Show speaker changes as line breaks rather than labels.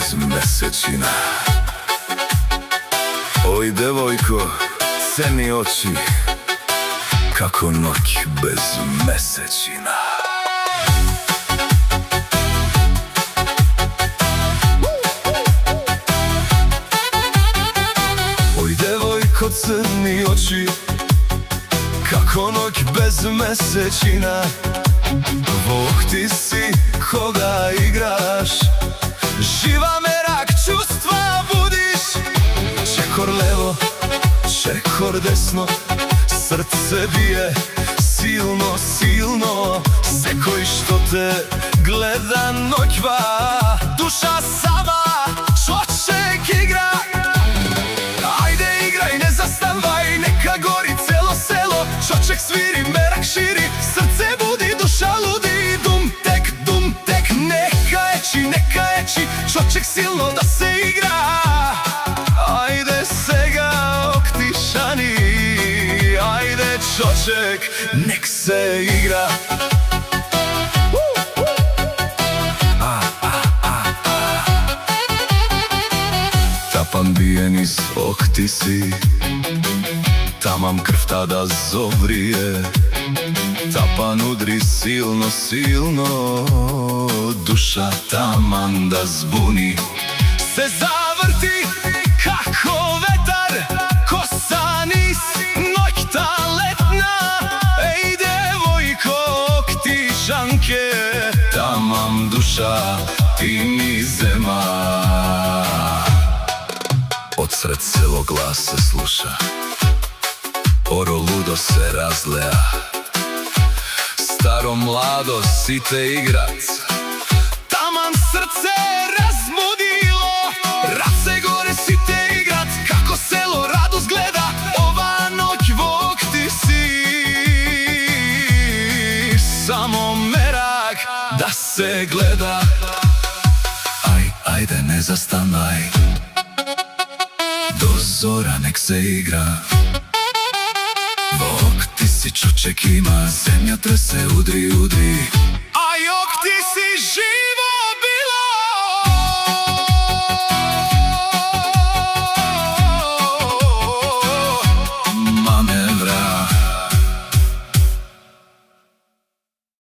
bez mesečina. Oj devojko, crni oči, kako noć bez mesečina. Oj devojko, crni oči, kako noć bez mesečina. Bog ti si koga igraš, živa merak čustva budiš. Čekor levo, čekor desno, srce bije silno, silno. Sekoj što te gleda noćva, duša sama čoček igra. Ajde igraj, ne zastavaj, neka gori celo selo. Čoček sviri, merak širi, srce budi, duša ludi. Dum tek, neka eći, čoček silno da se igra. Ajde sega oktišani, ajde čoček, nek se igra. Tapan bijen iz oktisi, taman krv tada zovrije. Tapan udri silno, silno, duša taman da zbuni. Se zavrti kako vetar, kosa niz, noć ta letna. Ej devojko, oktišanke, taman duša ti mi zema. Od sred celo glas se sluša, oro ludo se razlea. Staro mlado si te igrac, taman srce razmudilo. Race gore si te igrac, kako selo radost gleda. Ova noć vok ti si, samo merak da se gleda. Ajde ne zastanaj, do zora nek se igra. Bog ti si čoček ima, zemlja trese, udri, udri.